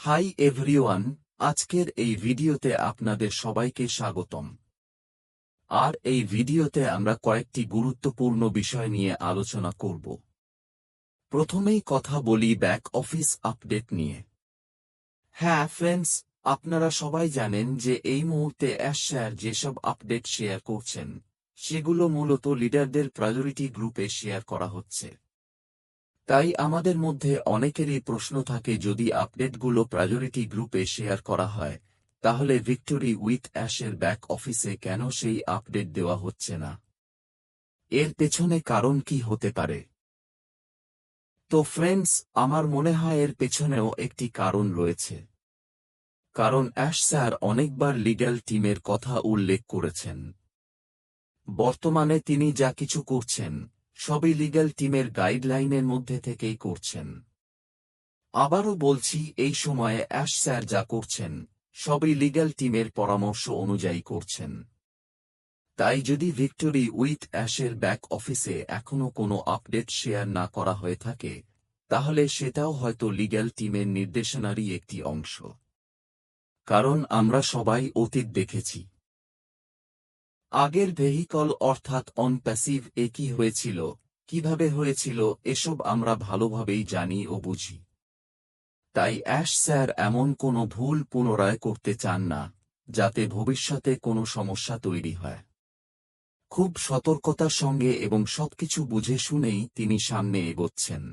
Hi everyone, আজকের এই ভিডিওতে আপনাদের সবাইকে স্বাগতম। আর এই ভিডিওতে আমরা কয়েকটি গুরুত্বপূর্ণ বিষয় নিয়ে আলোচনা করব। প্রথমেই কথা বলি ব্যাক অফিস আপডেট নিয়ে। হ্যাঁ ফ্রেন্ডস, আপনারা সবাই জানেন যে এই মুহূর্তে অ্যাশ স্যার যেসব আপডেট শেয়ার করছেন সেগুলো মূলত লিডারদের প্রায়োরিটি গ্রুপে শেয়ার করা হচ্ছে। তাই আমাদের মধ্যে অনেকেরই প্রশ্ন থাকে, যদি আপডেটগুলো প্রায়োরিটি গ্রুপে শেয়ার করা হয় তাহলে ভিক্টোরি উইথ অ্যাশের ব্যাক অফিসে কেন সেই আপডেট দেওয়া হচ্ছে না? এর পেছনে কারণ কি হতে পারে? তো ফ্রেন্ডস, আমার মনে হয় এর পেছনেও একটি কারণ রয়েছে। কারণ অ্যাশ স্যার অনেকবার লিগ্যাল টিমের কথা উল্লেখ করেছেন। বর্তমানে তিনি যা কিছু করছেন সবই লিগ্যাল টিমের গাইডলাইনের মধ্যে থেকেই করছেন। আবারও বলছি, এই সময়ে অ্যাশ স্যার যা করছেন সবই লিগ্যাল টিমের পরামর্শ অনুযায়ী করছেন। তাই যদি ভিক্টোরি উইথ অ্যাশের ব্যাক অফিসে এখনও কোনো আপডেট শেয়ার না করা হয়ে থাকে তাহলে সেটাও হয়তো লিগ্যাল টিমের নির্দেশনারই একটি অংশ। কারণ আমরা সবাই অতীত দেখেছি। আগের ভেহিকল অর্থাৎ অন প্যাসিভ এ কি হয়েছিল, কিভাবে হয়েছিল, এসব আমরা ভালোভাবেই জানি ও বুঝি। তাই অ্যাশ স্যার এমন কোনো ভুল পুনরায় করতে চান না যাতে ভবিষ্যতে কোনো সমস্যা তৈরি হয়। খুব সতর্কতার সঙ্গে এবং সবকিছু বুঝে শুনেই তিনি সামনে এগোচ্ছেন।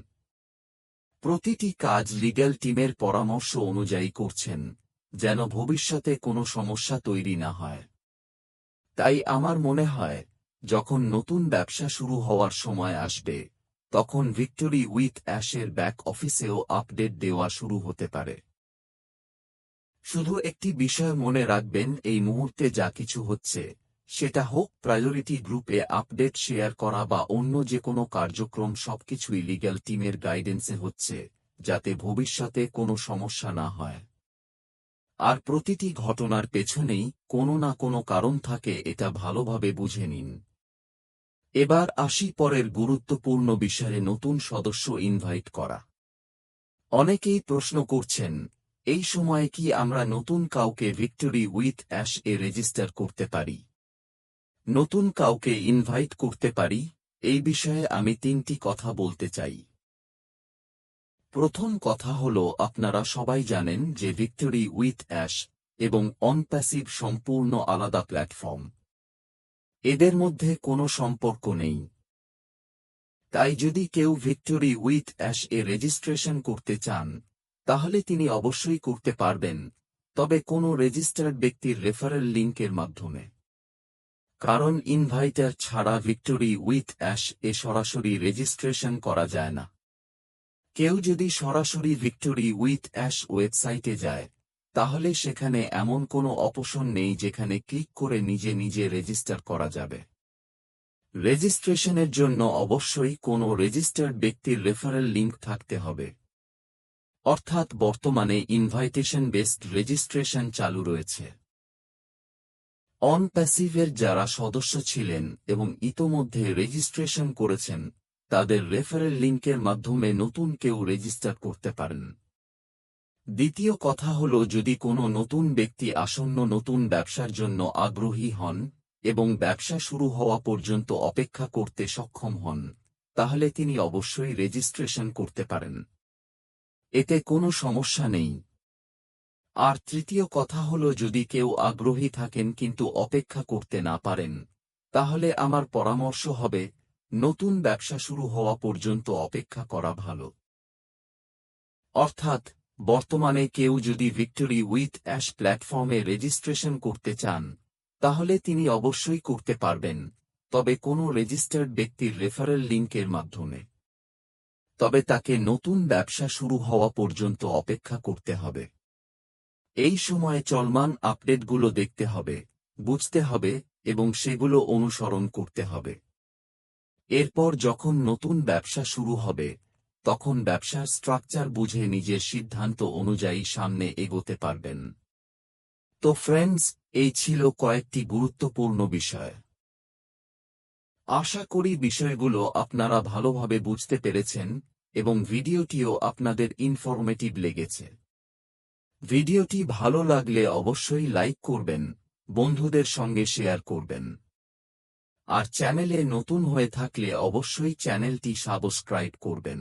প্রতিটি কাজ লিগ্যাল টিমের পরামর্শ অনুযায়ী করছেন, যেন ভবিষ্যতে কোনো সমস্যা তৈরি না হয়। তাই আমার মনে হয়, যখন নতুন ব্যবসা শুরু হওয়ার সময় আসবে তখন ভিক্টোরি উইথ অ্যাশের ব্যাক অফিসেও আপডেট দেওয়া শুরু হতে পারে। শুধু একটি বিষয় মনে রাখবেন, এই মুহূর্তে যা কিছু হচ্ছে সেটা হোক প্রায়োরিটি গ্রুপে আপডেট শেয়ার করা বা অন্য যে কোনো কার্যক্রম, সবকিছুই লিগ্যাল টিমের গাইডেন্সে হচ্ছে যাতে ভবিষ্যতে কোনো সমস্যা না হয়। আর প্রতিটি ঘটনার পেছনেই কোনো না কোনো কারণ থাকে, এটা ভালোভাবে বুঝে নিন। এবার আসি পরের গুরুত্বপূর্ণ বিষয়ে, নতুন সদস্য ইনভাইট করা। অনেকেই প্রশ্ন করছেন, এই সময়ে কি আমরা নতুন কাউকে victory with ash A register করতে পারি? নতুন কাউকে ইনভাইট করতে পারি? এই বিষয়ে আমি তিনটি কথা বলতে চাই। প্রথম কথা হল, আপনারা সবাই জানেন যে ভিক্টোরি উইথ অ্যাশ এবং অন প্যাসিভ সম্পূর্ণ আলাদা প্ল্যাটফর্ম। এদের মধ্যে কোনো সম্পর্ক নেই। তাই যদি কেউ victory with ash A registration করতে চান তাহলে তিনি অবশ্যই করতে পারবেন, তবে কোনো রেজিস্টার্ড ব্যক্তির রেফারেল লিঙ্কের মাধ্যমে। কারণ ইনভাইটার ছাড়া ভিক্টোরি উইথ অ্যাশ এ সরাসরি রেজিস্ট্রেশন করা যায় না। কেউ যদি সরাসরি ভিক্টোরি উইথ অ্যাশ ওয়েবসাইটে যায় তাহলে সেখানে এমন কোনো অপশন নেই যেখানে ক্লিক করে নিজে নিজে রেজিস্টার করা যাবে। রেজিস্ট্রেশনের জন্য অবশ্যই কোনো রেজিস্টার্ড ব্যক্তির রেফারেল লিঙ্ক থাকতে হবে। অর্থাৎ বর্তমানে ইনভাইটেশন বেসড রেজিস্ট্রেশন চালু রয়েছে। অন প্যাসিভের যারা সদস্য ছিলেন এবং ইতোমধ্যে রেজিস্ট্রেশন করেছেন তাদের রেফারেল লিঙ্কের মাধ্যমে নতুন কেউ রেজিস্টার করতে পারেন। দ্বিতীয় কথা হল, যদি কোনো নতুন ব্যক্তি আসন্ন নতুন ব্যবসার জন্য আগ্রহী হন এবং ব্যবসা শুরু হওয়া পর্যন্ত অপেক্ষা করতে সক্ষম হন তাহলে তিনি অবশ্যই রেজিস্ট্রেশন করতে পারেন। এতে কোনো সমস্যা নেই। আর তৃতীয় কথা হল, যদি কেউ আগ্রহী থাকেন কিন্তু অপেক্ষা করতে না পারেন তাহলে আমার পরামর্শ হবে নতুন ব্যবসা শুরু হওয়া পর্যন্ত অপেক্ষা করা ভালো। অর্থাৎ বর্তমানে কেউ যদি ভিক্টোরি উইথ অ্যাশ প্ল্যাটফর্মে রেজিস্ট্রেশন করতে চান তাহলে তিনি অবশ্যই করতে পারবেন, তবে কোনো রেজিস্টার্ড ব্যক্তির রেফারেল লিঙ্কের মাধ্যমে। তবে তাকে নতুন ব্যবসা শুরু হওয়া পর্যন্ত অপেক্ষা করতে হবে। এই সময়ে চলমান আপডেটগুলো দেখতে হবে, বুঝতে হবে এবং সেগুলো অনুসরণ করতে হবে। এরপর যখন নতুন ব্যবসা শুরু হবে তখন ব্যবসার স্ট্রাকচার বুঝে নিজের সিদ্ধান্ত অনুযায়ী সামনে এগোতে পারবেন। তো ফ্রেন্ডস, এই ছিল কয়েকটি গুরুত্বপূর্ণ বিষয়। আশা করি বিষয়গুলো আপনারা ভালোভাবে বুঝতে পেরেছেন এবং ভিডিওটিও আপনাদের ইনফরমেটিভ লেগেছে। ভিডিওটি ভালো লাগলে অবশ্যই লাইক করবেন, বন্ধুদের সঙ্গে শেয়ার করবেন। আর চ্যানেলে নতুন হয়ে থাকলে অবশ্যই চ্যানেলটি সাবস্ক্রাইব করবেন।